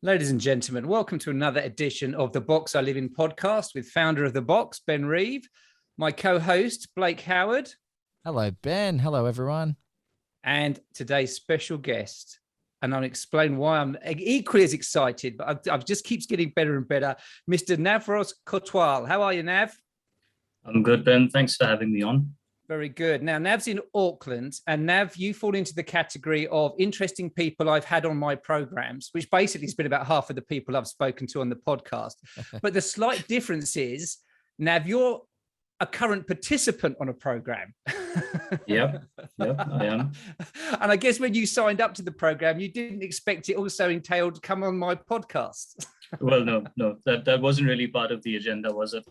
Ladies and gentlemen, welcome to another edition of the Box I Live In podcast with founder of the Box, Ben Reeve, my co-host, Blake Howard. Hello, Ben. Hello, everyone. And today's special guest, and I'll explain why I'm equally as excited, but I've just keeps getting better and better, Mr. Navroze Kotwal. How are you, Nav? I'm good, Ben. Thanks for having me on. Very good. Now, Nav's in Auckland, and Nav, you fall into the category of interesting people I've had on my programs, which basically has been about half of the people I've spoken to on the podcast. But the slight difference is, Nav, you're a current participant on a program. Yep, I am. And I guess when you signed up to the program, you didn't expect it also entailed to come on my podcast. Well, no, that wasn't really part of the agenda, was it?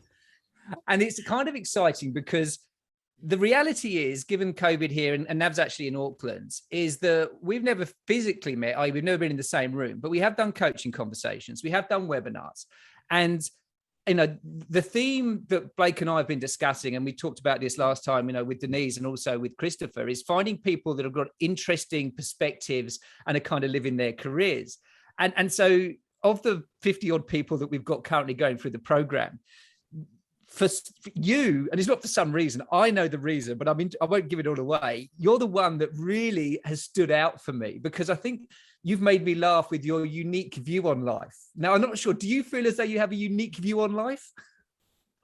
And it's kind of exciting because the reality is, given COVID here, and Nav's actually in Auckland, is that we've never physically met, we've never been in the same room, but we have done coaching conversations, we have done webinars. And, you know, the theme that Blake and I have been discussing, and we talked about this last time, you know, with Denise and also with Christopher, is finding people that have got interesting perspectives and are kind of living their careers. And so of the 50 odd people that we've got currently going through the program, for you, and it's not for some reason, I know the reason, but I won't give it all away. You're the one that really has stood out for me because I think you've made me laugh with your unique view on life. Now, I'm not sure, do you feel as though you have a unique view on life?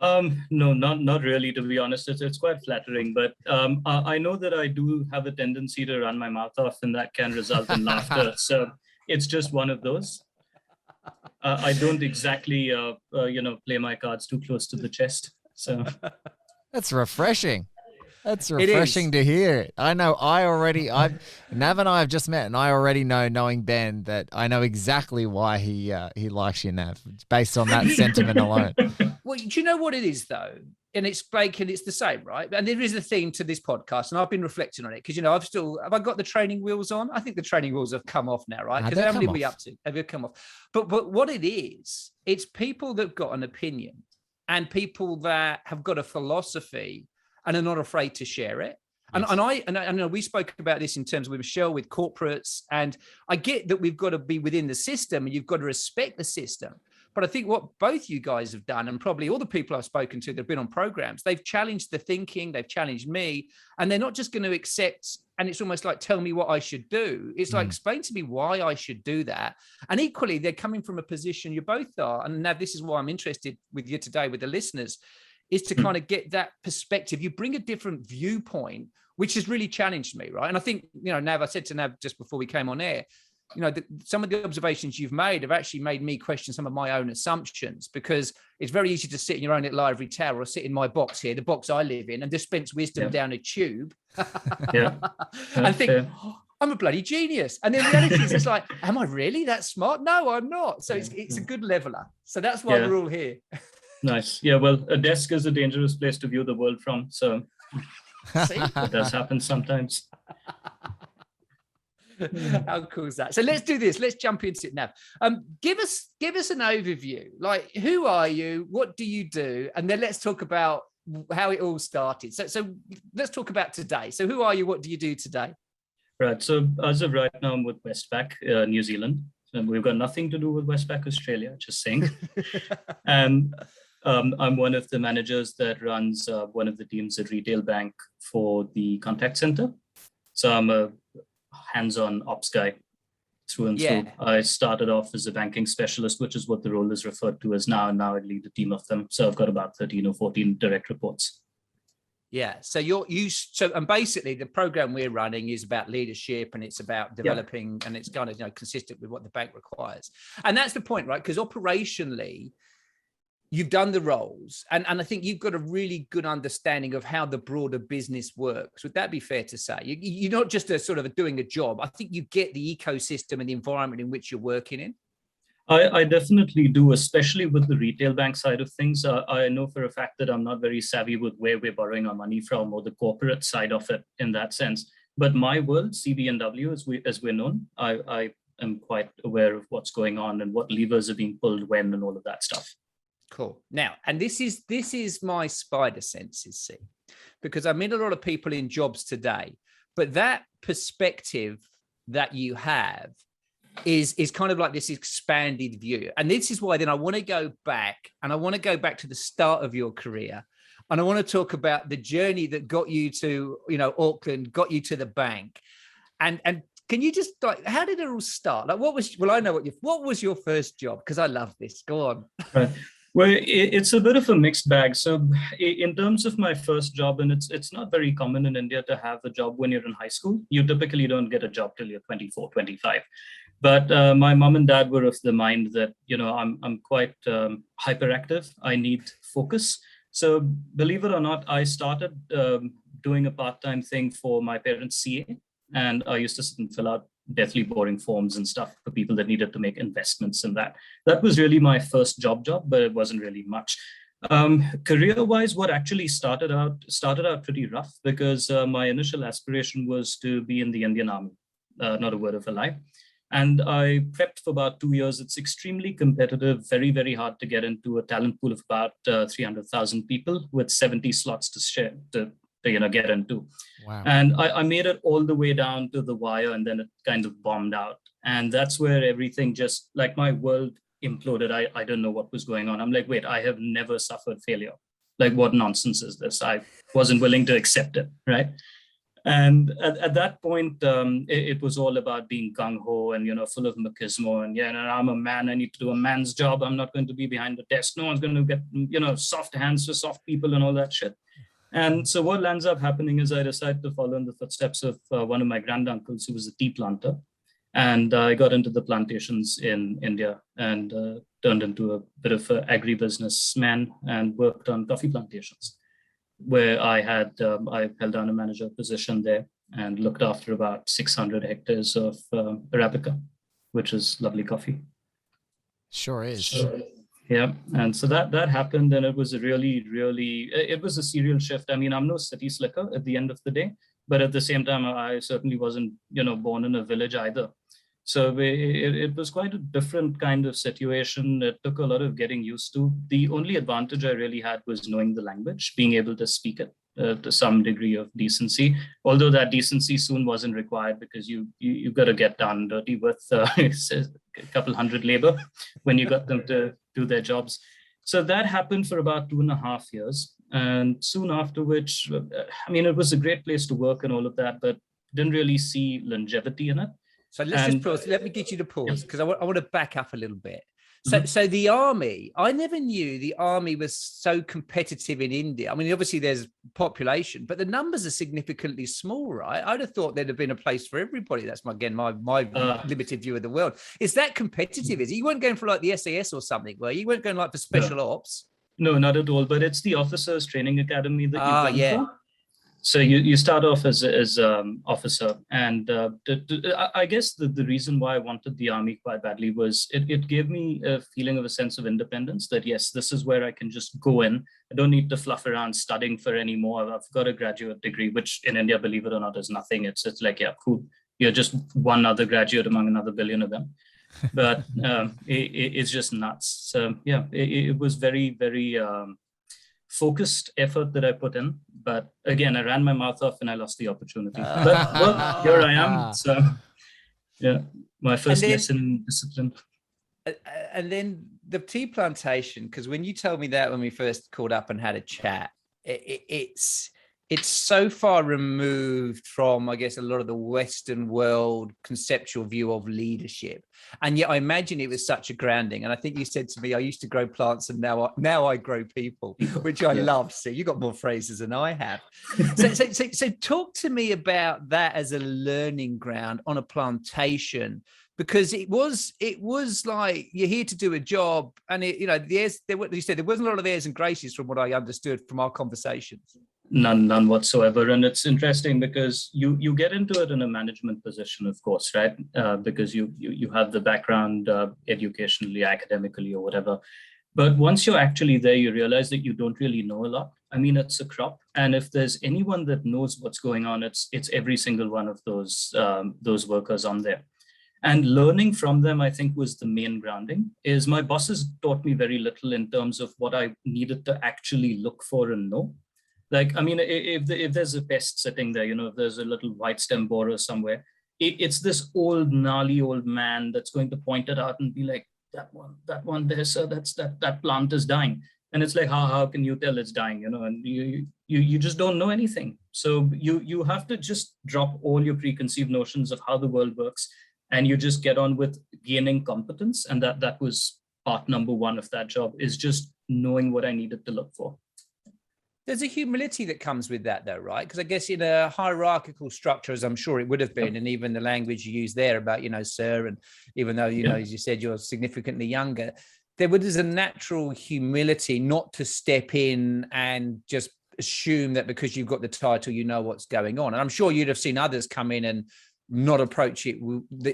No, not really, to be honest. It's quite flattering, but I know that I do have a tendency to run my mouth off and that can result in laughter. So it's just one of those. I don't exactly, play my cards too close to the chest. So that's refreshing. That's refreshing to hear. I know Nav and I have just met, and I already know, knowing Ben, that I know exactly why he likes you, Nav, based on that sentiment alone. Well, do you know what it is, though? And it's Blake, and it's the same, right? And there is a theme to this podcast, and I've been reflecting on it because, you know, have I got the training wheels on? I think the training wheels have come off now, right? Because how many are we up to? Have you come off? But what it is, it's people that've got an opinion and people that have got a philosophy and are not afraid to share it. Yes. And I know we spoke about this in terms with Michelle, with corporates, and I get that we've got to be within the system and you've got to respect the system. But I think what both you guys have done, and probably all the people I've spoken to that have been on programs, they've challenged the thinking, they've challenged me, and they're not just going to accept, and it's almost like, tell me what I should do. It's like, explain to me why I should do that. And equally, they're coming from a position, you both are, and now this is why I'm interested with you today, with the listeners, is to kind of get that perspective. You bring a different viewpoint, which has really challenged me, right? And I think, you know, Nav, I said to Nav just before we came on air, you know, some of the observations you've made have actually made me question some of my own assumptions, because it's very easy to sit in your own little ivory tower or sit in my box here, the box I live in, and dispense wisdom down a tube and think, oh, I'm a bloody genius. And in reality, it's like, am I really that smart? No, I'm not. So it's a good leveler. So that's why we're all here. Nice. Yeah, well, a desk is a dangerous place to view the world from. So it does happen sometimes. How cool is that? So let's do this. Let's jump into it now. Give us an overview. Like, who are you? What do you do? And then let's talk about how it all started. So let's talk about today. So who are you? What do you do today? Right. So as of right now, I'm with Westpac, New Zealand. And we've got nothing to do with Westpac Australia, just saying. And I'm one of the managers that runs one of the teams at Retail Bank for the contact center. So I'm a hands-on ops guy through and through. I started off as a banking specialist, which is what the role is referred to as now. And now I lead a team of them. So I've got about 13 or 14 direct reports. Yeah. So and basically the program we're running is about leadership, and it's about developing, and it's kind of, you know, consistent with what the bank requires. And that's the point, right? Because operationally, you've done the roles, and I think you've got a really good understanding of how the broader business works. Would that be fair to say? You're not just doing a job. I think you get the ecosystem and the environment in which you're working in. I definitely do, especially with the retail bank side of things. I know for a fact that I'm not very savvy with where we're borrowing our money from, or the corporate side of it in that sense. But my world, CB&W, as we're known, I am quite aware of what's going on and what levers are being pulled when and all of that stuff. Cool. Now, and this is my spider senses, see, because I meet a lot of people in jobs today, but that perspective that you have is kind of like this expanded view. And this is why then I want to go back, and I want to go back to the start of your career. And I want to talk about the journey that got you to, Auckland, got you to the bank. And can you just how did it all start? Like, I know what was your first job? Because I love this. Go on. Right. Well, it's a bit of a mixed bag. So in terms of my first job, and it's not very common in India to have a job when you're in high school. You typically don't get a job till you're 24, 25. But my mom and dad were of the mind that, I'm quite hyperactive. I need focus. So believe it or not, I started doing a part-time thing for my parents' CA. And I used to sit and fill out deathly boring forms and stuff for people that needed to make investments in that. That was really my first job, but it wasn't really much. Career-wise, what actually started out pretty rough, because my initial aspiration was to be in the Indian Army, not a word of a lie. And I prepped for about 2 years. It's extremely competitive, very, very hard to get into a talent pool of about 300,000 people with 70 slots to share, to get into. Wow. And I made it all the way down to the wire, and then it kind of bombed out. And that's where everything just, like, my world imploded. I don't know what was going on. I'm like, wait, I have never suffered failure. Like, what nonsense is this? I wasn't willing to accept it, right? And at that point, it was all about being gung-ho and, full of machismo. And I'm a man, I need to do a man's job. I'm not going to be behind the desk. No one's going to get, soft hands for soft people and all that shit. And so what ends up happening is I decided to follow in the footsteps of one of my granduncles, who was a tea planter. And I got into the plantations in India and turned into a bit of an agribusiness man and worked on coffee plantations, where I held down a manager position there and looked after about 600 hectares of Arabica, which is lovely coffee. Sure is. Yeah, and so that happened, and it was a really, really, it was a serial shift. I mean, I'm no city slicker at the end of the day, but at the same time, I certainly wasn't, born in a village either. So it was quite a different kind of situation. It took a lot of getting used to. The only advantage I really had was knowing the language, being able to speak it to some degree of decency, although that decency soon wasn't required, because you got to get down dirty with a couple hundred labor when you got them to do their jobs. So that happened for about 2.5 years. And soon after which, it was a great place to work and all of that, but didn't really see longevity in it. So just pause. Let me get you to pause, because I want to back up a little bit. So the army, I never knew the army was so competitive in India. I mean, obviously there's population, but the numbers are significantly small, right? I'd have thought there'd have been a place for everybody. That's my limited view of the world. Is that competitive? Is it? You weren't going for like the SAS or something, were you? You weren't going like for special ops? No, not at all. But it's the officers training academy that you go for. So you start off as officer, and I guess the reason why I wanted the army quite badly was it gave me a feeling of a sense of independence, that yes, this is where I can just go in. I don't need to fluff around studying for any more. I've got a graduate degree, which in India, believe it or not, is nothing. It's like, yeah, cool. You're just one other graduate among another billion of them. But it's just nuts. So yeah, it was very, very focused effort that I put in. But again, I ran my mouth off and I lost the opportunity. But well, here I am. So yeah, my first lesson in discipline. And then the tea plantation, because when you told me that when we first called up and had a chat, it's so far removed from, I guess, a lot of the Western world conceptual view of leadership. And yet I imagine it was such a grounding. And I think you said to me, I used to grow plants and now I grow people, which I love. So you got more phrases than I have. So talk to me about that as a learning ground on a plantation, because it was like you're here to do a job, and you said there wasn't a lot of airs and graces from what I understood from our conversations. None whatsoever. And it's interesting because you get into it in a management position, of course, right? Because you have the background educationally, academically, or whatever. But once you're actually there, you realize that you don't really know a lot. I mean, it's a crop. And if there's anyone that knows what's going on, it's every single one of those workers on there. And learning from them, I think, was the main grounding. Is my bosses taught me very little in terms of what I needed to actually look for and know. Like, I mean, if there's a pest sitting there, if there's a little white stem borer somewhere, it's this old, gnarly old man that's going to point it out and be like, that one there, sir, that plant is dying. And it's like, how can you tell it's dying? And you just don't know anything. So you have to just drop all your preconceived notions of how the world works, and you just get on with gaining competence. And that was part number one of that job, is just knowing what I needed to look for. There's a humility that comes with that, though, right? Because I guess in a hierarchical structure, as I'm sure it would have been, and even the language you use there about, sir, and even though, as you said, you're significantly younger, there's a natural humility not to step in and just assume that because you've got the title, you know what's going on. And I'm sure you'd have seen others come in and not approach it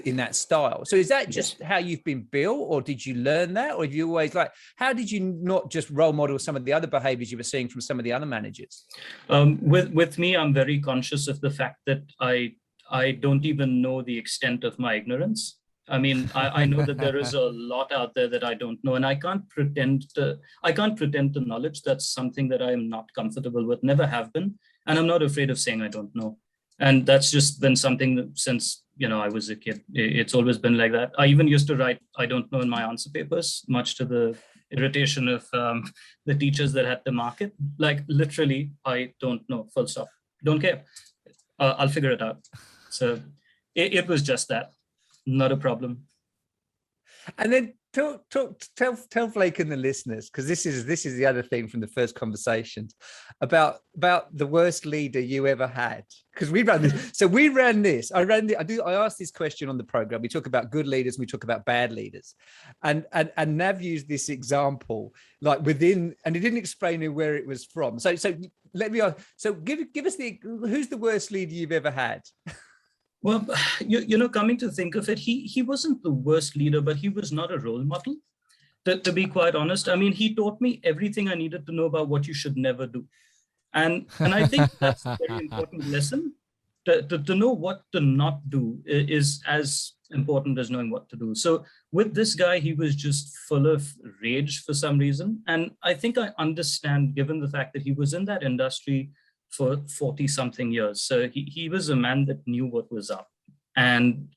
in that style. So is that just how you've been built, or did you learn that, or have you always how did you not just role model some of the other behaviors you were seeing from some of the other managers? With me, I'm very conscious of the fact that I don't even know the extent of my ignorance. I mean, I know that there is a lot out there that I don't know, and I can't pretend to knowledge. That's something that I am not comfortable with, never have been, and I'm not afraid of saying I don't know. And that's just been something that since, I was a kid, it's always been like that. I even used to write, I don't know, in my answer papers, much to the irritation of the teachers that had to mark it. Like, literally, I don't know, full stop. Don't care. I'll figure it out. So it was just that, not a problem. And then tell Blake and the listeners, because this is the other thing from the first conversations about the worst leader you ever had. Because we ran this. So we ran this. I asked this question on the program. We talk about good leaders, and we talk about bad leaders. And Nav used this example, like within, and he didn't explain where it was from. So let me ask, so give us who's the worst leader you've ever had? Well, coming to think of it, he wasn't the worst leader, but he was not a role model, to be quite honest. I mean, he taught me everything I needed to know about what you should never do. And I think that's a very important lesson. To know what to not do is as important as knowing what to do. So with this guy, he was just full of rage for some reason. And I think I understand, given the fact that he was in that industry for 40 something years. So he was a man that knew what was up. And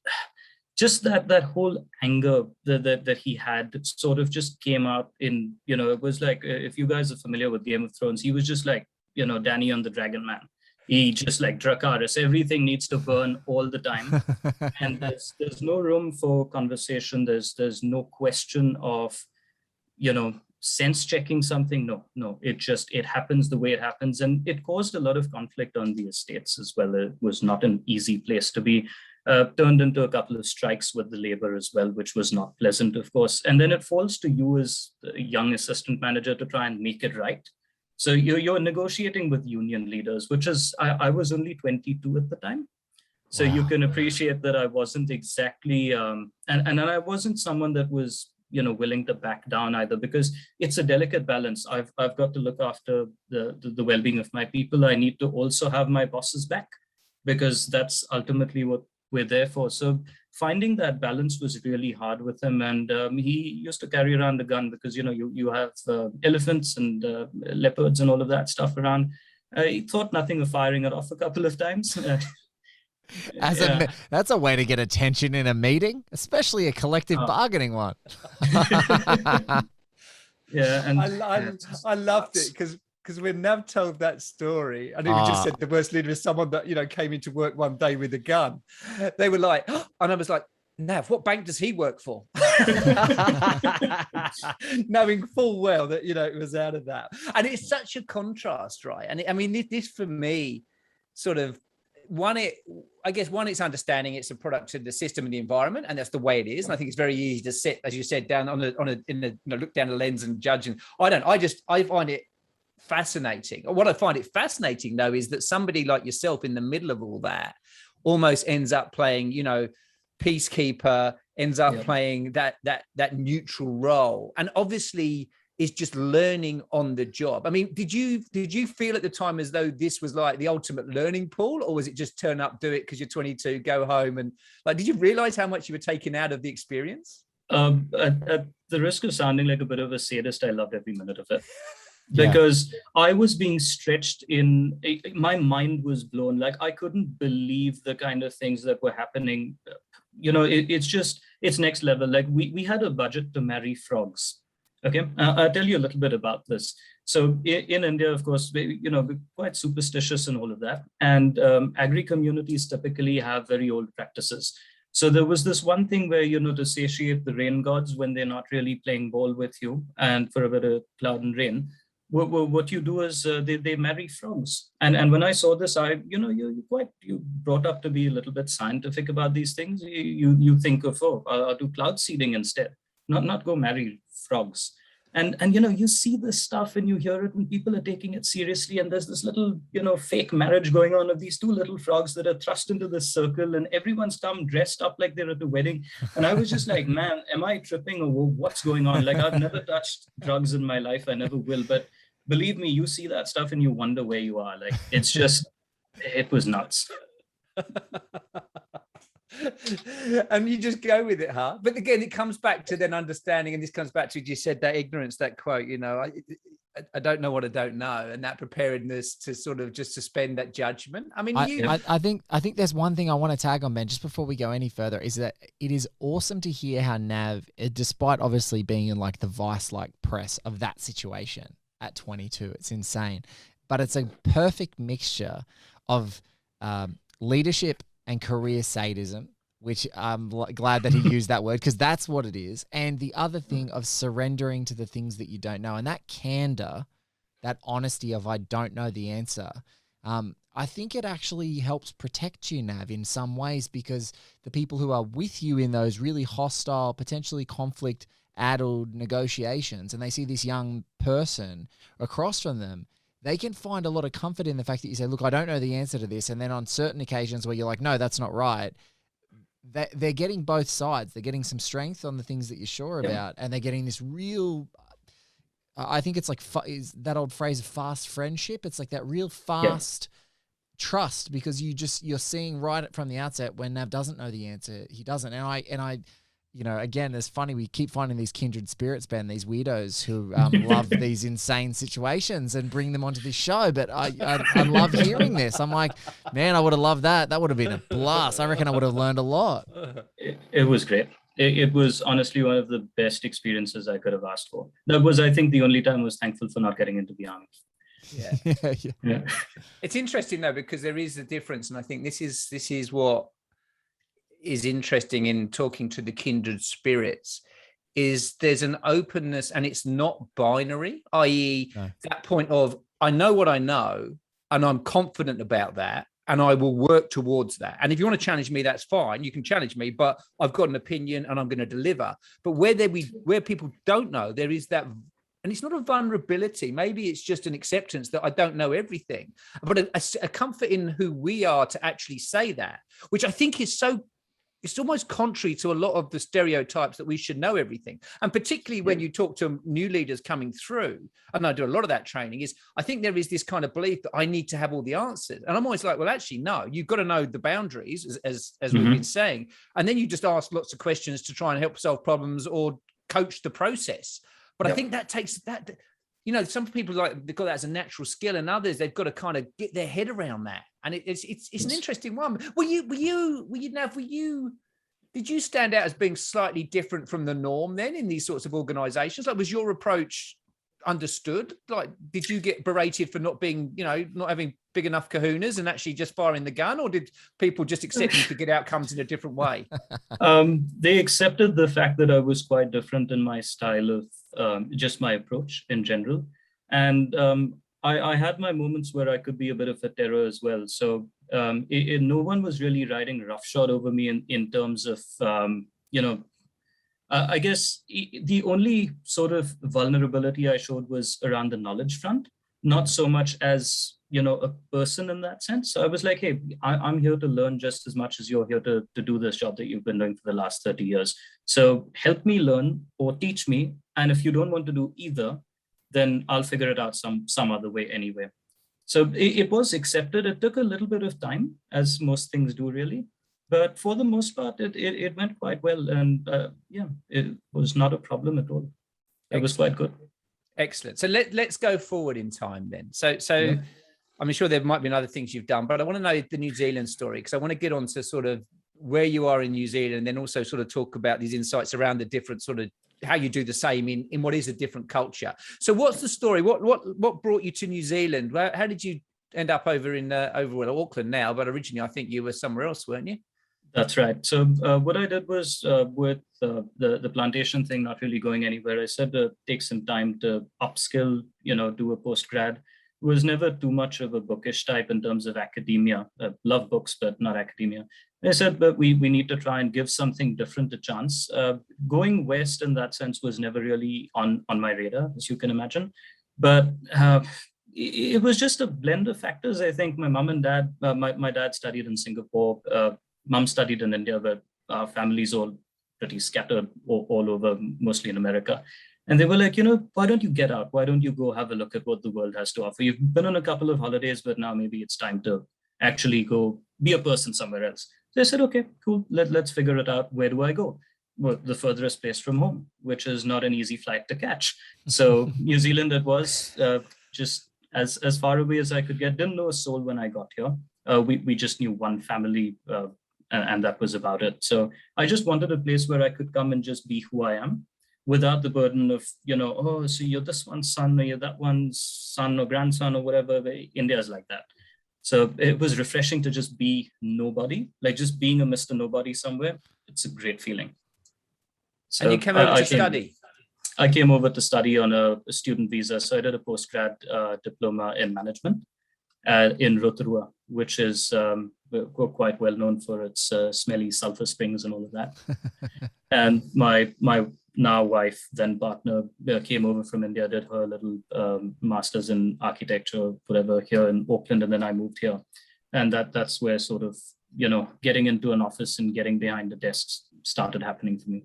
just that whole anger that he had sort of just came out in, it was like, if you guys are familiar with Game of Thrones, he was just like, Danny on the Dragon Man. He just like Dracarys, everything needs to burn all the time. And there's no room for conversation. There's no question of, sense checking something. No, it happens the way it happens. And it caused a lot of conflict on the estates as well. It was not an easy place to be. Turned into a couple of strikes with the labor as well, which was not pleasant, of course. And then it falls to you as a young assistant manager to try and make it right. So you're negotiating with union leaders, which is, I was only 22 at the time. So wow. You can appreciate that I wasn't exactly, and I wasn't someone that was, willing to back down either, because it's a delicate balance. I've got to look after the well-being of my people. I need to also have my bosses back, because that's ultimately what we're there for. So finding that balance was really hard with him. And he used to carry around a gun because, you have elephants and leopards and all of that stuff around. He thought nothing of firing it off a couple of times. That's a way to get attention in a meeting, especially a collective bargaining one. Yeah, and I loved it because when Nav told that story, and he just said the worst leader is someone that came into work one day with a gun. They were like, and I was like, Nav, what bank does he work for? Knowing full well that it was out of that, and it's such a contrast, right? And I mean, this for me, sort of. It's understanding it's a product of the system and the environment, and that's the way it is. And I think it's very easy to sit, as you said, down look down the lens and judge. And I find it fascinating. What I find it fascinating though is that somebody like yourself in the middle of all that almost ends up playing, peacekeeper, ends up playing that neutral role, and obviously is just learning on the job. I mean, did you feel at the time as though this was like the ultimate learning pool, or was it just turn up, do it because you're 22, go home, and did you realize how much you were taking out of the experience? At the risk of sounding like a bit of a sadist, I loved every minute of it. because I was being stretched my mind was blown. Like, I couldn't believe the kind of things that were happening. It's next level. Like, we had a budget to marry frogs. Okay, I'll tell you a little bit about this. So in India, of course, we're quite superstitious and all of that. And agri communities typically have very old practices. So there was this one thing where, to satiate the rain gods when they're not really playing ball with you and for a bit of cloud and rain, what you do is they marry frogs. And when I saw this, you brought up to be a little bit scientific about these things. You think of, I'll do cloud seeding instead, not go marry frogs. And you see this stuff and you hear it and people are taking it seriously. And there's this little, fake marriage going on of these two little frogs that are thrust into this circle and everyone's come dressed up like they're at a wedding. And I was just like, man, am I tripping or what's going on? Like, I've never touched drugs in my life. I never will. But believe me, you see that stuff and you wonder where you are. Like, it was nuts. And you just go with it, huh? But again, it comes back to then understanding, and this comes back to, you said that ignorance, that quote, I don't know what I don't know, and that preparedness to sort of just suspend that judgment. I mean, I think there's one thing I want to tag on, Ben, just before we go any further, is that it is awesome to hear how Nav, despite obviously being in like the vice-like press of that situation at 22, it's insane, but it's a perfect mixture of leadership and career sadism, which I'm glad that he used that word, because that's what it is. And the other thing of surrendering to the things that you don't know, and that candor, that honesty of I don't know the answer, I think it actually helps protect you, Nav, in some ways, because the people who are with you in those really hostile, potentially conflict-addled negotiations, and they see this young person across from them, they can find a lot of comfort in the fact that you say, look, I don't know the answer to this. And then on certain occasions where you're like, no, that's not right, they're getting both sides. They're getting some strength on the ththings that you're sure about, and they're getting this real, I think it's like, is that old phrase, fast friendship? It's like that real fast trust, because you're seeing right from the outset when Nav doesn't know the answer, he doesn't. And I again, it's funny, we keep finding these kindred spirits, Ben, these weirdos who love these insane situations and bring them onto this show. But I love hearing this. I'm like, man, I would have loved that. That would have been a blast. I reckon I would have learned a lot. It was great. It was honestly one of the best experiences I could have asked for. That was, I think, the only time I was thankful for not getting into the army. Yeah. It's interesting though, because there is a difference, and I think this is what is interesting in talking to the kindred spirits, is there's an openness, and it's not binary, i.e. that point of, I know what I know and I'm confident about that and I will work towards that. And if you want to challenge me, that's fine. You can challenge me, but I've got an opinion and I'm going to deliver. But where people don't know, there is that, and it's not a vulnerability. Maybe it's just an acceptance that I don't know everything, but a comfort in who we are to actually say that, which I think is it's almost contrary to a lot of the stereotypes that we should know everything. And particularly when you talk to new leaders coming through, and I do a lot of that training, is I think there is this kind of belief that I need to have all the answers. And I'm always like, well, actually, no, you've got to know the boundaries, as we've been saying. And then you just ask lots of questions to try and help solve problems or coach the process. But I think that takes that, some people they've got that as a natural skill, and others, they've got to kind of get their head around that. And it's an interesting one. Did you stand out as being slightly different from the norm then in these sorts of organizations? Like, was your approach understood? Like, did you get berated for not being, not having big enough kahunas and actually just firing the gun? Or did people just accept you to get outcomes in a different way? They accepted the fact that I was quite different in my style of just my approach in general. And I had my moments where I could be a bit of a terror as well. So no one was really riding roughshod over me in terms of, I guess the only sort of vulnerability I showed was around the knowledge front, not so much as, a person in that sense. So I was like, hey, I'm here to learn just as much as you're here to do this job that you've been doing for the last 30 years. So help me learn or teach me. And if you don't want to do either, then I'll figure it out some other way anyway. So it was accepted. It took a little bit of time, as most things do really. But for the most part, it went quite well. And it was not a problem at all. It was quite good. Excellent. So let's go forward in time then. So I'm sure there might be other things you've done, but I want to know the New Zealand story, because I want to get on to sort of where you are in New Zealand, and then also sort of talk about these insights around the different sort of how you do the same in what is a different culture. So what's the story? What brought you to New Zealand? How did you end up over in Auckland now? But originally, I think you were somewhere else, weren't you? That's right. So what I did was with the plantation thing not really going anywhere, I said take some time to upskill, do a postgrad. It was never too much of a bookish type in terms of academia. Love books, but not academia. I said, but we need to try and give something different a chance. Going west in that sense was never really on my radar, as you can imagine. But it was just a blend of factors. I think my mom and dad, my dad studied in Singapore. Mom studied in India, but our family's all pretty scattered all over, mostly in America. And they were like, why don't you get out? Why don't you go have a look at what the world has to offer? You've been on a couple of holidays, but now maybe it's time to actually go be a person somewhere else. So I said, okay, cool. Let's figure it out. Where do I go? Well, the furthest place from home, which is not an easy flight to catch. So New Zealand, it was just as far away as I could get. Didn't know a soul when I got here. We just knew one family, and that was about it. So I just wanted a place where I could come and just be who I am, without the burden of, so you're this one's son, or you're that one's son or grandson or whatever. India's like that. So it was refreshing to just be nobody, like just being a Mr. Nobody somewhere. It's a great feeling. So and you came over to study? I came over to study on a student visa. So I did a postgrad diploma in management in Rotorua, which is quite well known for its smelly sulfur springs and all of that. And my now wife, then partner, came over from India, did her little master's in architecture, whatever, here in Auckland, and then I moved here. And that's where sort of, getting into an office and getting behind the desks started happening for me.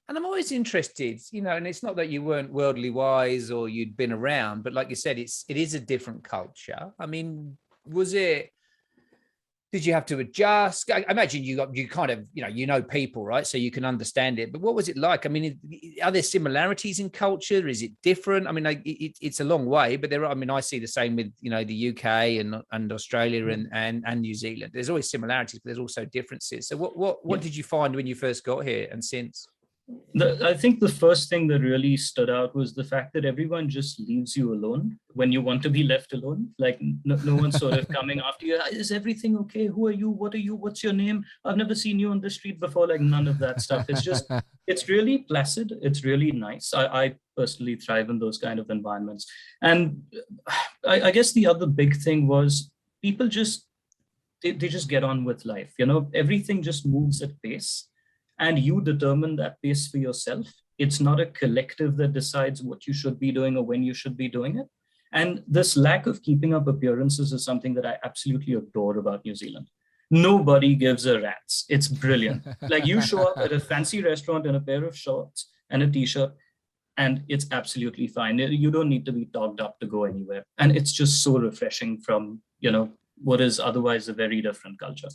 And I'm always interested, and it's not that you weren't worldly wise or you'd been around, but like you said, it is a different culture. I mean, did you have to adjust? I imagine you kind of, people, right? So you can understand it. But what was it like? I mean, are there similarities in culture? Is it different? I mean, it's a long way, but I see the same with, the UK and Australia and New Zealand. There's always similarities, but there's also differences. So what did you find when you first got here and since? I think the first thing that really stood out was the fact that everyone just leaves you alone when you want to be left alone. Like no one's sort of coming after you. Is everything okay? Who are you? What are you? What's your name? I've never seen you on the street before. Like none of that stuff. It's really placid. It's really nice. I personally thrive in those kind of environments. And I guess the other big thing was people they just get on with life. Everything just moves at pace. And you determine that pace for yourself. It's not a collective that decides what you should be doing or when you should be doing it. And this lack of keeping up appearances is something that I absolutely adore about New Zealand. Nobody gives a rat's. It's brilliant. Like you show up at a fancy restaurant in a pair of shorts and a t-shirt, and it's absolutely fine. You don't need to be togged up to go anywhere. And it's just so refreshing from, what is otherwise a very different culture.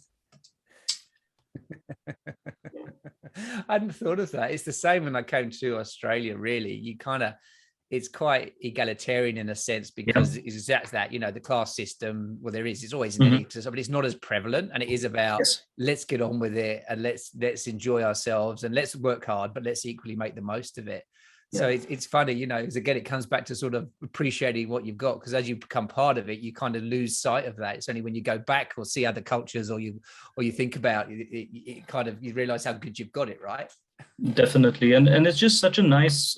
I hadn't thought of that. It's the same when I came to Australia, really. It's quite egalitarian in a sense because it's exactly that, the class system, well, it's always an elite, but it's not as prevalent. And it is about, let's get on with it and let's enjoy ourselves and let's work hard, but let's equally make the most of it. So it's funny, because again, it comes back to sort of appreciating what you've got, because as you become part of it, you kind of lose sight of that. It's only when you go back or see other cultures or you think about it kind of, you realize how good you've got it, right? Definitely. And it's just such a nice,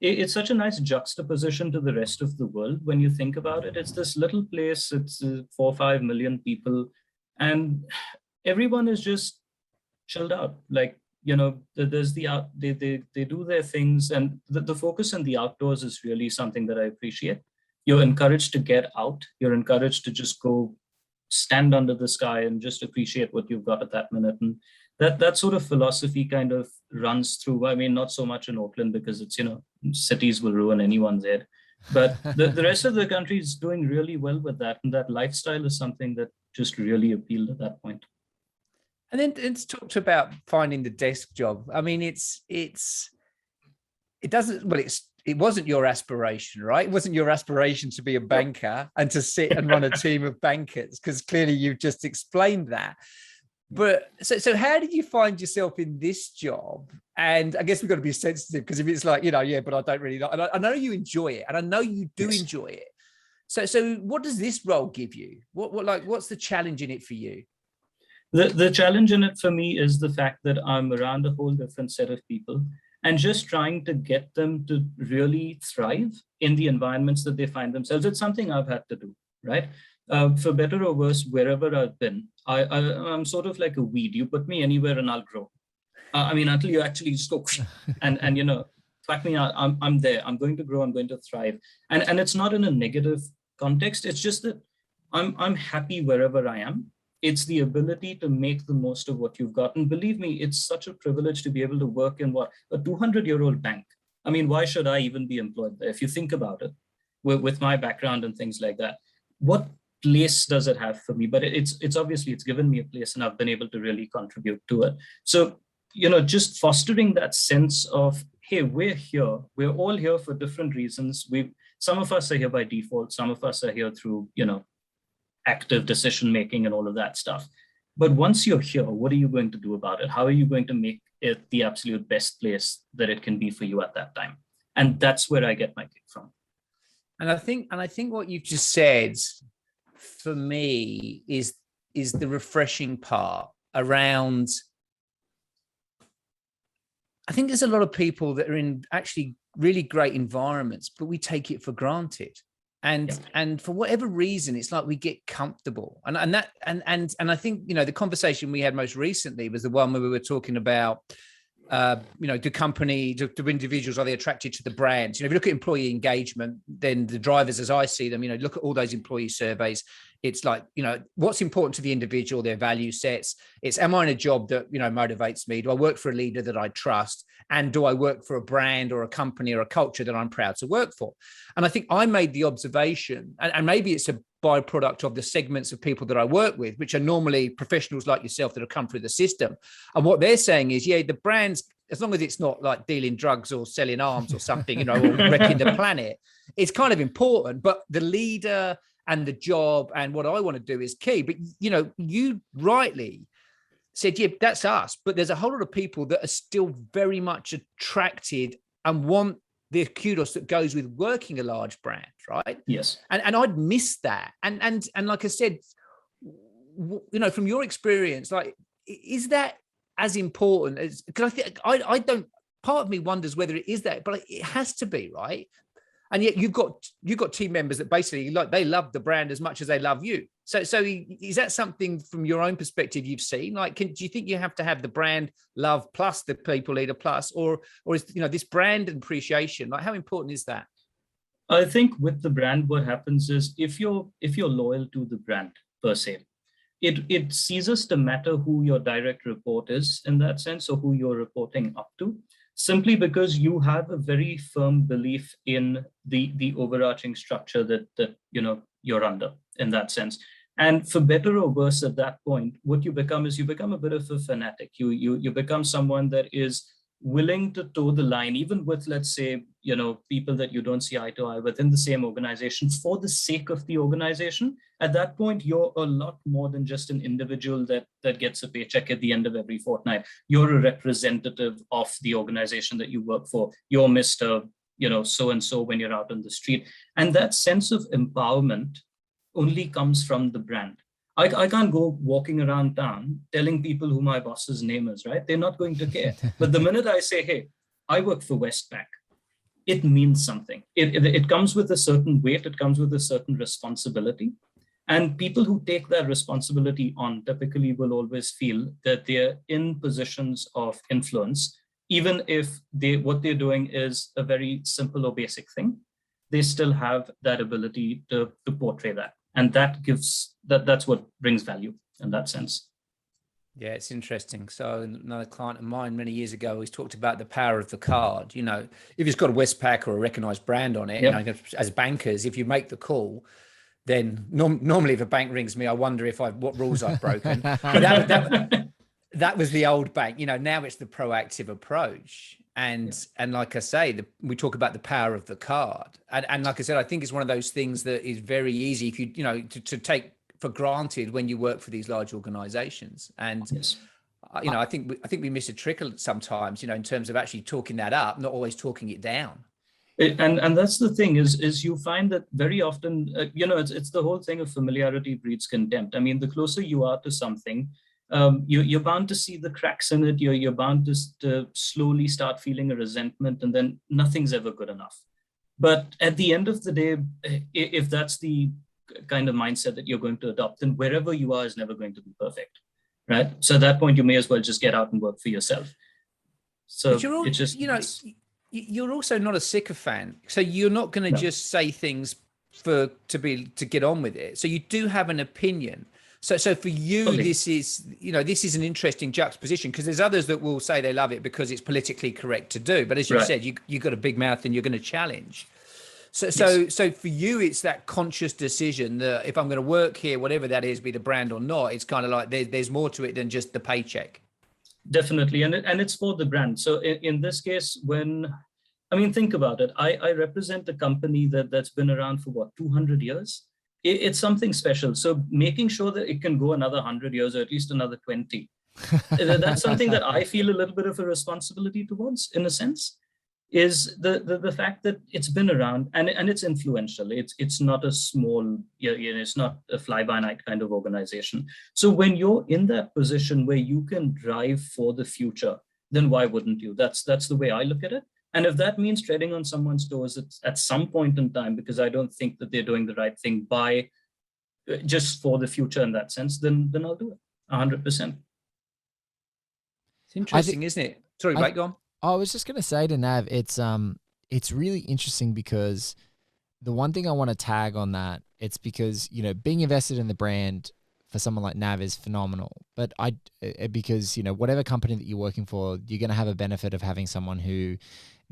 it's such a nice juxtaposition to the rest of the world. When you think about it, it's this little place, it's 4 or 5 million people, and everyone is just chilled out. Like, there's they do their things, and the focus on the outdoors is really something that I appreciate. You're encouraged to get out. You're encouraged to just go stand under the sky and just appreciate what you've got at that minute. And that sort of philosophy kind of runs through. I mean, not so much in Auckland because it's, cities will ruin anyone's head. But the rest of the country is doing really well with that. And that lifestyle is something that just really appealed at that point. And then it's talked about finding the desk job. I mean, it it wasn't your aspiration, right? It wasn't your aspiration to be a banker and to sit and run a team of bankers, because clearly you've just explained that. But so how did you find yourself in this job? And I guess we've got to be sensitive, because if it's like, yeah, but I don't really know. And I know you enjoy it, and I know you do enjoy it. So what does this role give you? What's the challenge in it for you? The challenge in it for me is the fact that I'm around a whole different set of people, and just trying to get them to really thrive in the environments that they find themselves. It's something I've had to do, right? For better or worse, wherever I've been, I'm sort of like a weed. You put me anywhere and I'll grow. Until you actually just go and whack me out, I'm there. I'm going to grow. I'm going to thrive. And it's not in a negative context. It's just that I'm happy wherever I am. It's the ability to make the most of what you've got. And believe me, it's such a privilege to be able to work in a 200-year-old bank. I mean, why should I even be employed there? If you think about it, with my background and things like that, what place does it have for me? But it's obviously, it's given me a place, and I've been able to really contribute to it. So, just fostering that sense of, hey, we're here. We're all here for different reasons. Some of us are here by default. Some of us are here through, active decision making and all of that stuff. But once you're here, what are you going to do about it? How are you going to make it the absolute best place that it can be for you at that time? And that's where I get my kick from. And I think what you've just said for me is the refreshing part around. I think there's a lot of people that are in actually really great environments, but we take it for granted. And for whatever reason, it's like we get comfortable. And I think, the conversation we had most recently was the one where we were talking about, do individuals, are they attracted to the brands? If you look at employee engagement, then the drivers, as I see them, look at all those employee surveys. It's like, what's important to the individual, their value sets. It's, am I in a job that, motivates me? Do I work for a leader that I trust? And do I work for a brand or a company or a culture that I'm proud to work for? And I think I made the observation, and maybe it's a byproduct of the segments of people that I work with, which are normally professionals like yourself that have come through the system. And what they're saying is, the brands, as long as it's not like dealing drugs or selling arms or something, or wrecking the planet, it's kind of important. But the leader and the job and what I want to do is key. But, you rightly said, that's us. But there's a whole lot of people that are still very much attracted and want the kudos that goes with working a large brand, right? Yes. And I'd miss that. And like I said, from your experience, like, is that as important as, because I don't, part of me wonders whether it is that, but it has to be, right? And yet you've got team members that basically, like, they love the brand as much as they love you. So is that something from your own perspective you've seen? Like, do you think you have to have the brand love plus the people leader plus, or is, this brand appreciation, like, how important is that? I think with the brand, what happens is if you're loyal to the brand per se, it ceases to matter who your direct report is in that sense, or who you're reporting up to, simply because you have a very firm belief in the overarching structure that you're under in that sense. And for better or worse, at that point, what you become is a bit of a fanatic. You become someone that is willing to toe the line, even with, let's say, people that you don't see eye to eye within the same organization, for the sake of the organization. At that point, you're a lot more than just an individual that gets a paycheck at the end of every fortnight. You're a representative of the organization that you work for. You're Mr. So-and-so when you're out on the street. And that sense of empowerment only comes from the brand. I can't go walking around town telling people who my boss's name is, right? They're not going to care. But the minute I say, hey, I work for Westpac, it means something. It comes with a certain weight. It comes with a certain responsibility. And people who take that responsibility on typically will always feel that they're in positions of influence, even if what they're doing is a very simple or basic thing. They still have that ability to portray that. And that's what brings value in that sense. Yeah, it's interesting. So another client of mine many years ago always talked about the power of the card. If it's got a Westpac or a recognized brand on it, as bankers, if you make the call, then normally if a bank rings me, I wonder what rules I've broken. But that was the old bank. Now it's the proactive approach. And like I say, we talk about the power of the card. And like I said, I think it's one of those things that is very easy if you know, to take for granted when you work for these large organizations. And, Yes. you know, I think we miss a trick sometimes, you know, in terms of actually talking that up, not always talking it down. And that's the thing is you find that very often, you know, it's the whole thing of familiarity breeds contempt. I mean, the closer you are to something, you're bound to see the cracks in it. You're bound to slowly start feeling a resentment, and then nothing's ever good enough. But at the end of the day, if that's the kind of mindset that you're going to adopt, then wherever you are is never going to be perfect, right? So at that point, you may as well just get out and work for yourself. So it's just, you know, you're also not a sycophant, so you're not going to just say things to get on with it. So you do have an opinion. So for you, Fully. this is an interesting juxtaposition, because there's others that will say they love it because it's politically correct to do. But as you said, you've got a big mouth and you're going to challenge. So for you, it's that conscious decision that if I'm going to work here, whatever that is, be the brand or not, it's kind of like there's more to it than just the paycheck. Definitely. And it's for the brand. So in this case, think about it. I represent a company that's been around for what, 200 years? It's something special. So making sure that it can go another 100 years or at least another 20, that's something that I feel a little bit of a responsibility towards, in a sense, is the fact that it's been around and it's influential. It's not a small, it's not a fly-by-night kind of organization. So when you're in that position where you can drive for the future, then why wouldn't you? That's the way I look at it. And if that means treading on someone's toes at some point in time, because I don't think that they're doing the right thing by just for the future in that sense, then I'll do it 100%. It's interesting, isn't it? Sorry, Blake, go on. I was just going to say to Nav, it's really interesting because the one thing I want to tag on that, it's because, you know, being invested in the brand for someone like Nav is phenomenal. But because, you know, whatever company that you're working for, you're going to have a benefit of having someone who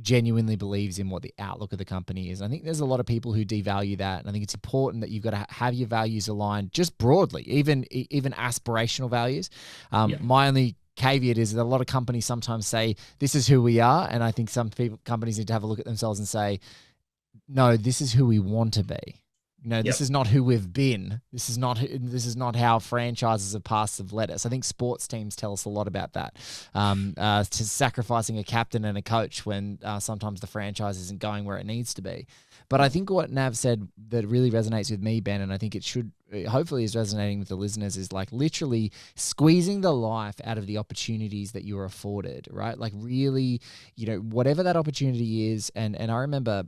genuinely believes in what the outlook of the company is. I think there's a lot of people who devalue that. And I think it's important that you've got to have your values aligned just broadly, even aspirational values. My only caveat is that a lot of companies sometimes say, this is who we are. And I think companies need to have a look at themselves and say, no, this is who we want to be. You know, this is not who we've been. This is not how franchises of past have led us. I think sports teams tell us a lot about that. To sacrificing a captain and a coach when sometimes the franchise isn't going where it needs to be. But I think what Nav said that really resonates with me, Ben, and I think it should hopefully is resonating with the listeners, is like literally squeezing the life out of the opportunities that you are afforded, right? Like really, you know, whatever that opportunity is. And I remember,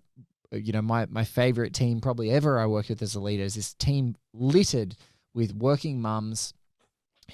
you know, my favorite team probably ever I worked with as a leader is this team littered with working mums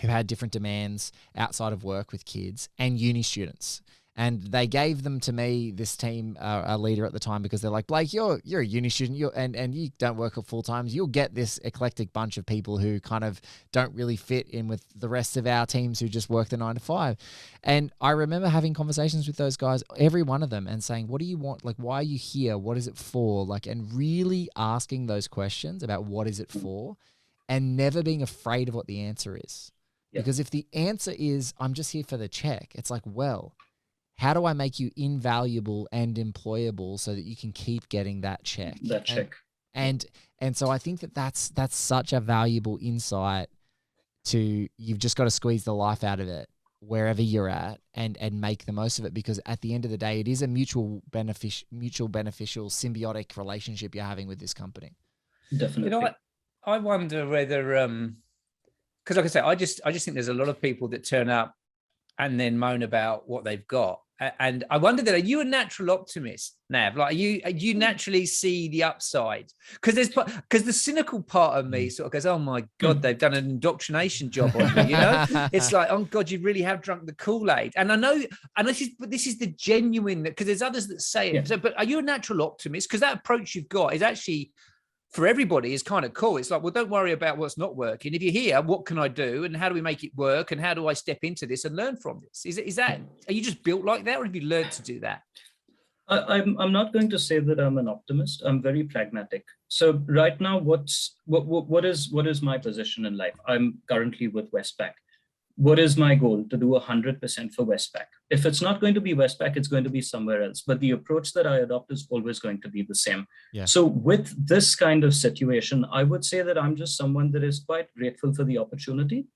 who had different demands outside of work with kids and uni students. And they gave them to me, this team, a leader at the time, because they're like, Blake, you're a uni student, and you don't work at full times. You'll get this eclectic bunch of people who kind of don't really fit in with the rest of our teams who just work the 9 to 5. And I remember having conversations with those guys, every one of them, and saying, what do you want? Like, why are you here? What is it for? Like, and really asking those questions about what is it for, and never being afraid of what the answer is. Yeah. Because if the answer is, I'm just here for the check, it's like, well, how do I make you invaluable and employable so that you can keep getting that check? And so I think that's such a valuable insight to, you've just got to squeeze the life out of it wherever you're at and make the most of it, because at the end of the day, it is a mutual beneficial symbiotic relationship you're having with this company. Definitely. You know, I wonder whether, because like I say, I just think there's a lot of people that turn up and then moan about what they've got. And I wonder that, are you a natural optimist, Nav? Like, you naturally see the upside? Because the cynical part of me sort of goes, oh my God, they've done an indoctrination job on me, you know? It's like, oh God, you really have drunk the Kool-Aid. And I know, and this is the genuine, because there's others that say it. Yeah. So, but are you a natural optimist? Because that approach you've got is actually, for everybody, is kind of cool. It's like, well, don't worry about what's not working. If you're here, what can I do? And how do we make it work? And how do I step into this and learn from this? Is that, are you just built like that, or have you learned to do that? I'm not going to say that I'm an optimist. I'm very pragmatic. So right now, what is my position in life? I'm currently with Westpac. what is my goal? To do 100% for Westpac. If it's not going to be Westpac, it's going to be somewhere else. But the approach that I adopt is always going to be the same. Yeah. So with this kind of situation, I would say that I'm just someone that is quite grateful for the opportunity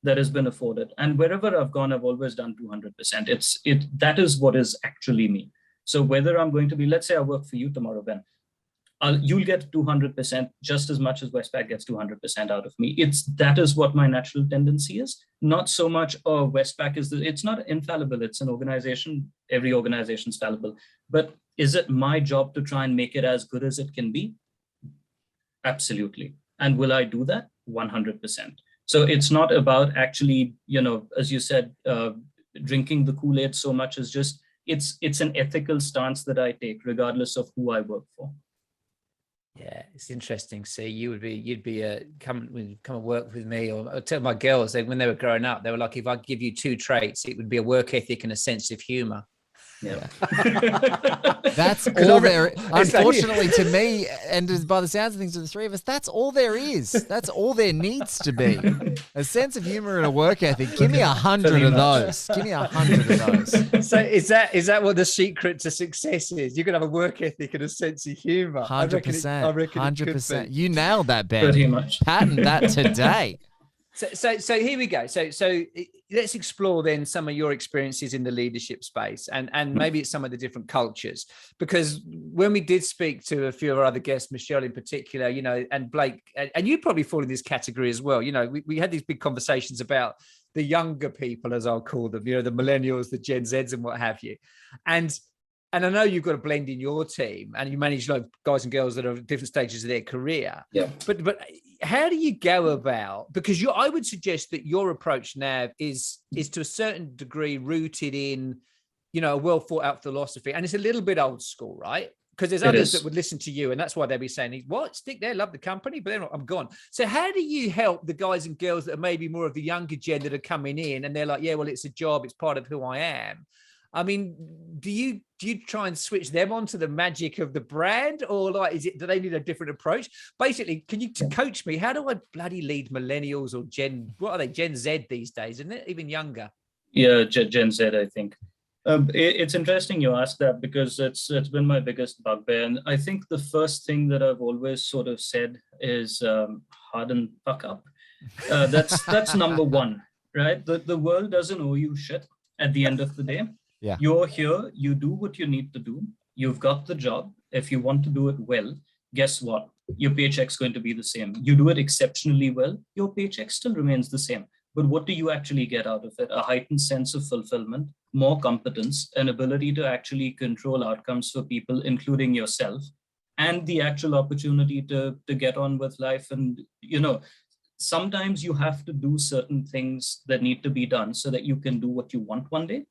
that has been afforded. And wherever I've gone, I've always done 200%. That is what is actually me. So whether I'm going to be, let's say I work for you tomorrow, Ben, you'll get 200% just as much as Westpac gets 200% out of me. That is what my natural tendency is. Not so much, Westpac it's not infallible. It's an organization. Every organization is fallible. But is it my job to try and make it as good as it can be? Absolutely. And will I do that? 100%. So it's not about actually, as you said, drinking the Kool-Aid so much as just, it's an ethical stance that I take regardless of who I work for. Yeah, it's interesting. See, you'd be come and work with me, or I tell my girls when they were growing up, they were like, if I give you two traits, it would be a work ethic and a sense of humor. Yeah. That's all there. Unfortunately, to me, and by the sounds of things, to the three of us, that's all there is. That's all there needs to be. A sense of humor and a work ethic. Give me 100 of those. Give me 100 of those. So is that what the secret to success is? You can have a work ethic and a sense of humor. 100%. I reckon 100%. You nailed that, Ben. Pretty much. Patent that today. So here we go. So let's explore then some of your experiences in the leadership space, and maybe it's some of the different cultures, because when we did speak to a few of our other guests, Michelle in particular, and Blake, and you probably fall in this category as well. We had these big conversations about the younger people, as I'll call them, the millennials, the Gen Zs, and what have you, and I know you've got a blend in your team, and you manage guys and girls that are at different stages of their career. Yeah. But how do you go about? Because I would suggest that your approach, Nav, is to a certain degree rooted in, a well thought out philosophy, and it's a little bit old school, right? Because there's others that would listen to you, and that's why they'll be saying, "What? Stick there, love the company, but then I'm gone." So how do you help the guys and girls that are maybe more of the younger gen that are coming in, and they're like, "Yeah, well, it's a job, it's part of who I am." I mean, do you try and switch them onto the magic of the brand, or do they need a different approach? Basically, can you coach me? How do I bloody lead millennials or what are they? Gen Z these days, isn't it? Even younger. Yeah, Gen Z, I think. It's interesting you asked that, because it's been my biggest bugbear. And I think the first thing that I've always sort of said is harden fuck up. That's number one, right? The world doesn't owe you shit at the end of the day. Yeah. You're here, you do what you need to do. You've got the job. If you want to do it well, guess what? Your paycheck's going to be the same. You do it exceptionally well, your paycheck still remains the same. But what do you actually get out of it? A heightened sense of fulfillment, more competence, an ability to actually control outcomes for people, including yourself, and the actual opportunity to get on with life. And, sometimes you have to do certain things that need to be done so that you can do what you want one day.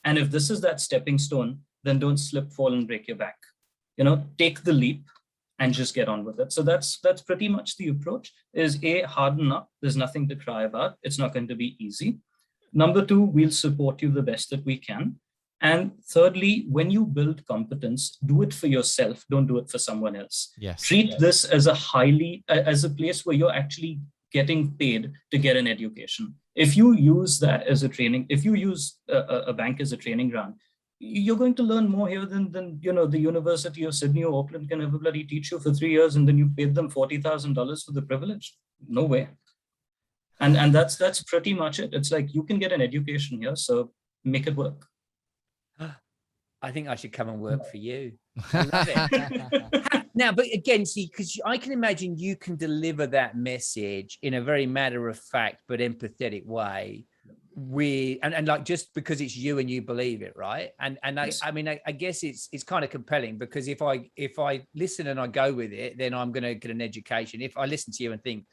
And if this is that stepping stone, then don't slip, fall, and break your back. Take the leap and just get on with it. So that's pretty much the approach, is harden up. There's nothing to cry about. It's not going to be easy. Number two, we'll support you the best that we can. And thirdly, when you build competence, do it for yourself. Don't do it for someone else. Yes. Treat this as a place where you're actually getting paid to get an education. If you use that as a training, if you use a bank as a training ground, you're going to learn more here than the University of Sydney or Auckland can ever bloody teach you for 3 years, and then you paid them $40,000 for the privilege. No way. And that's pretty much it. It's like, you can get an education here, so make it work. I think I should come and work for you. I love it. Now, but again, see, because I can imagine you can deliver that message in a very matter of fact but empathetic way, and like, just because it's you and you believe it, right? And yes. I mean, I guess it's kind of compelling, because if I listen and I go with it, then I'm going to get an education. If I listen to you and think,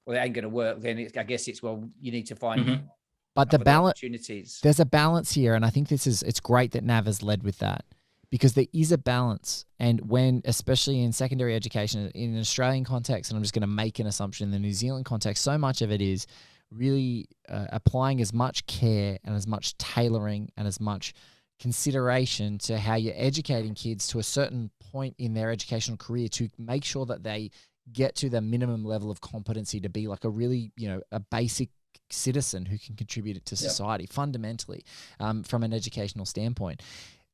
well, it ain't going to work, then I guess it's, well, you need to find. But the balance, there's a balance here, and I think it's great that Nav has led with that, because there is a balance. And when, especially in secondary education, in an Australian context, and I'm just going to make an assumption, in the New Zealand context, so much of it is really applying as much care and as much tailoring and as much consideration to how you're educating kids to a certain point in their educational career to make sure that they get to the minimum level of competency to be like a really, a basic citizen who can contribute to society fundamentally, from an educational standpoint.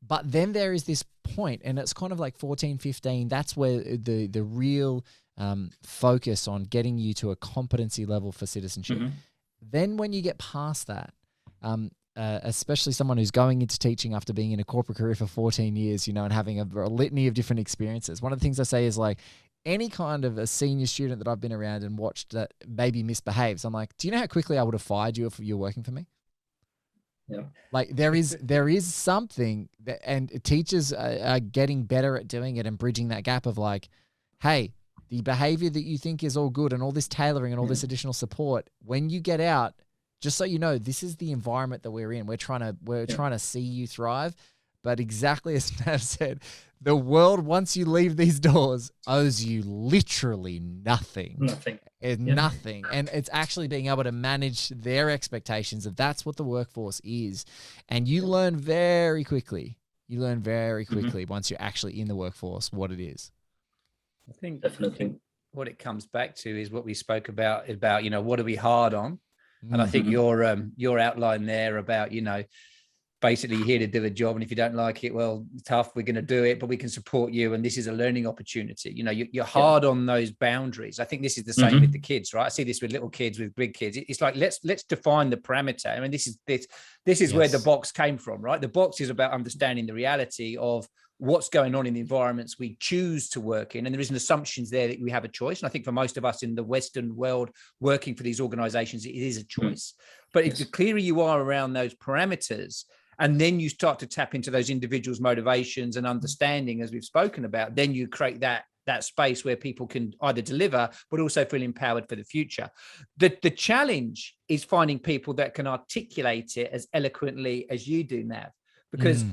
But then there is this point, and it's kind of like 14, 15, that's where the real focus on getting you to a competency level for citizenship. Then when you get past that, especially someone who's going into teaching after being in a corporate career for 14 years, you know, and having a litany of different experiences. One of the things I say is like, any kind of a senior student that I've been around and watched that maybe misbehaves, I'm like, do you know how quickly I would have fired you if you were working for me? Yeah. Like there is something that, and teachers are getting better at doing it and bridging that gap of like, hey, the behavior that you think is all good and all this tailoring and all this additional support, when you get out, just so you know, this is the environment that we're in. We're trying to see you thrive. But exactly as Nav said, the world, once you leave these doors, owes you literally nothing. Nothing. And it's actually being able to manage their expectations of that's what the workforce is. And you learn very quickly. Once you're actually in the workforce, what it is. I think definitely what it comes back to is what we spoke about, you know, what are we hard on? And I think your outline there about, you know, basically you're here to do a job, and if you don't like it, well, tough, we're going to do it, but we can support you, and this is a learning opportunity. You know, you're hard on those boundaries. I think this is the same with the kids, right? I see this with little kids, with big kids. It's like, let's define the parameter. I mean, this is where the box came from, right? The box is about understanding the reality of what's going on in the environments we choose to work in. And there is an assumptions there that we have a choice. And I think for most of us in the Western world working for these organizations, it is a choice. But if the clearer you are around those parameters, and then you start to tap into those individuals' motivations and understanding, as we've spoken about, then you create that space where people can either deliver, but also feel empowered for the future. The challenge is finding people that can articulate it as eloquently as you do, Nav, because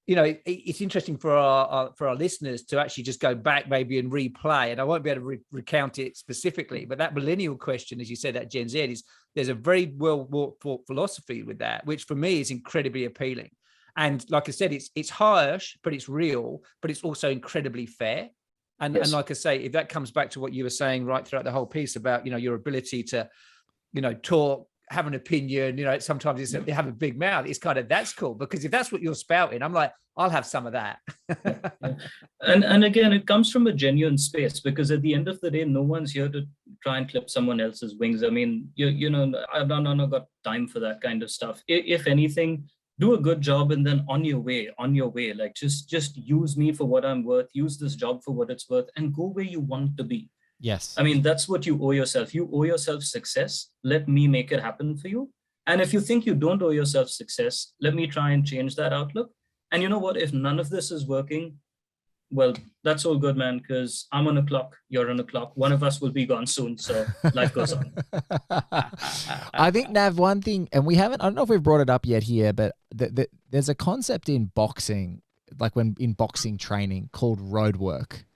you know, it's interesting for our listeners to actually just go back maybe and replay, and I won't be able to recount it specifically, but that millennial question, as you said, that Gen Z is, there's a very well thought philosophy with that, which for me is incredibly appealing. And like I said, it's harsh, but it's real, but it's also incredibly fair. And like I say, if that comes back to what you were saying right throughout the whole piece about, you know, your ability to, you know, talk, have an opinion, you know, sometimes they have a big mouth. It's kind of, that's cool, because if that's what you're spouting, I'm like, I'll have some of that. And again, it comes from a genuine space, because at the end of the day, no one's here to try and clip someone else's wings. I mean, you know, I've not got time for that kind of stuff. If anything, do a good job, and then on your way, like just use me for what I'm worth, use this job for what it's worth, and go where you want to be. Yes. I mean, that's what you owe yourself. You owe yourself success. Let me make it happen for you. And if you think you don't owe yourself success, let me try and change that outlook. And you know what? If none of this is working, well, that's all good, man, because I'm on a clock, you're on a clock. One of us will be gone soon, so life goes on. I think, Nav, one thing, and I don't know if we've brought it up yet here, but there's a concept in boxing, like when in boxing training, called road work.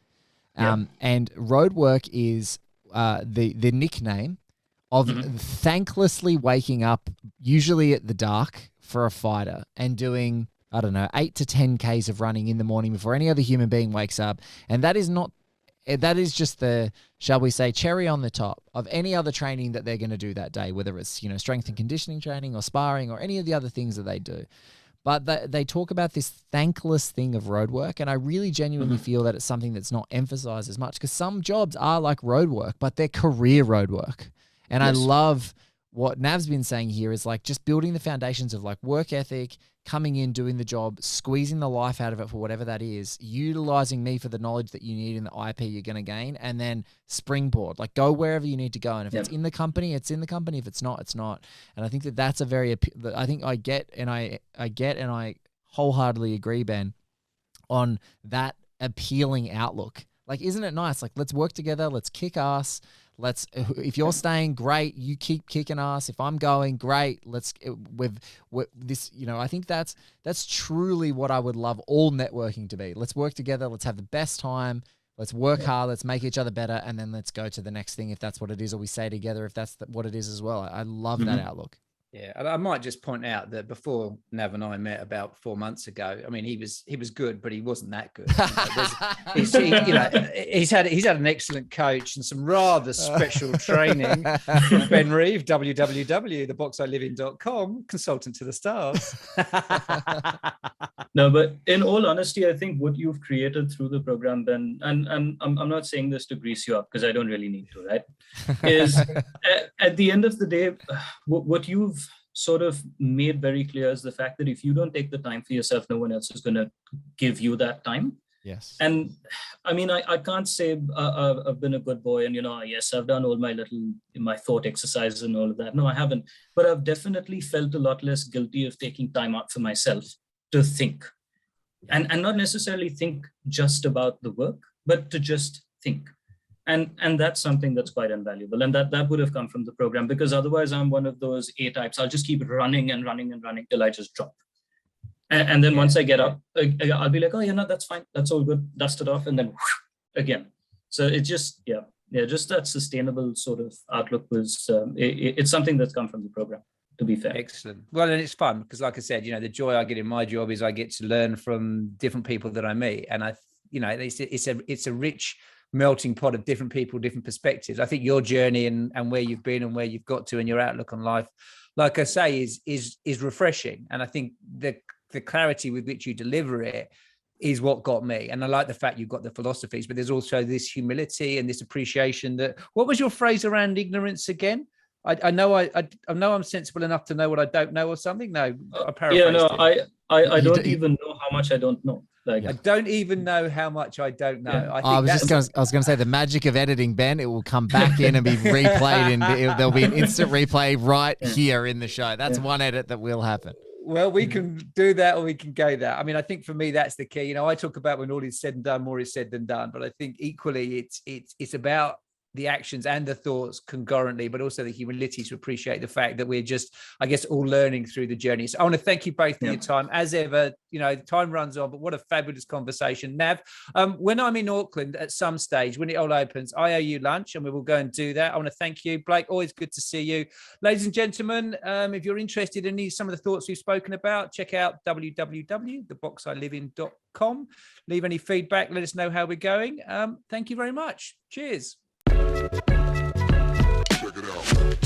And road work is the nickname of thanklessly waking up, usually at the dark, for a fighter and doing, I don't know, 8 to 10 Ks of running in the morning before any other human being wakes up. And that is just the, shall we say, cherry on the top of any other training that they're going to do that day, whether it's, you know, strength and conditioning training or sparring or any of the other things that they do. But they talk about this thankless thing of road work, and I really genuinely feel that it's something that's not emphasized as much, because some jobs are like road work, but they're career road work. And I love what Nav's been saying here is like just building the foundations of like work ethic, coming in, doing the job, squeezing the life out of it for whatever that is, utilizing me for the knowledge that you need and the IP you're going to gain, and then springboard, like go wherever you need to go. And if it's in the company, it's in the company. If it's not, it's not. And I think that's a very, I think I get and I wholeheartly agree, Ben, on that appealing outlook. Like, isn't it nice? Like, let's work together. Let's kick ass. If you're staying, great, you keep kicking ass. If I'm going, great. With this, you know, I think that's truly what I would love all networking to be. Let's work together. Let's have the best time. Let's work hard. Let's make each other better. And then let's go to the next thing if that's what it is, or we stay together if that's what it is as well. I love that outlook. Yeah, and I might just point out that before Nav and I met about 4 months ago, I mean, he was good, but he wasn't that good. He's had an excellent coach and some rather special training from Ben Reeve, www.theboxilivin.com, consultant to the stars. No, but in all honesty, I think what you've created through the program, Ben, and I'm not saying this to grease you up because I don't really need to, right? Is at the end of the day, what you've sort of made very clear is the fact that if you don't take the time for yourself, no one else is going to give you that time. Yes. And I mean, I can't say I've been a good boy and, yes, I've done all my thought exercises and all of that. No, I haven't. But I've definitely felt a lot less guilty of taking time out for myself to think and not necessarily think just about the work, but to just think. And that's something that's quite invaluable. And that would have come from the program, because otherwise I'm one of those A types. I'll just keep running and running and running till I just drop. And then once I get up, I'll be like, oh, yeah, no, that's fine. That's all good. Dust it off. And then again. So it's just, just that sustainable sort of outlook was, it's something that's come from the program, to be fair. Excellent. Well, and it's fun because, like I said, the joy I get in my job is I get to learn from different people that I meet. And it's a rich melting pot of different people, different perspectives. I think your journey and where you've been and where you've got to and your outlook on life, like I say, is refreshing. And I think the clarity with which you deliver it is what got me. And I like the fact you've got the philosophies, but there's also this humility and this appreciation that, what was your phrase around ignorance again? I know I'm sensible enough to know what I don't know or something. No, I paraphrased it. I don't even know how much I don't know. I don't even know how much I don't know. Yeah. I was going to say the magic of editing, Ben. It will come back in and be replayed, and there'll be an instant replay right here in the show. That's one edit that will happen. Well, we can do that, or we can go that. I mean, I think for me that's the key. I talk about when all is said and done, more is said than done. But I think equally, it's about the actions and the thoughts concurrently, but also the humility to appreciate the fact that we're just, I guess, all learning through the journey. So I want to thank you both for your time. As ever, time runs on, but what a fabulous conversation. Nav, when I'm in Auckland at some stage, when it all opens, I owe you lunch and we will go and do that. I want to thank you. Blake, always good to see you. Ladies and gentlemen, if you're interested in some of the thoughts we've spoken about, check out www.theboxilivin.com. Leave any feedback. Let us know how we're going. Thank you very much. Cheers. Check it out.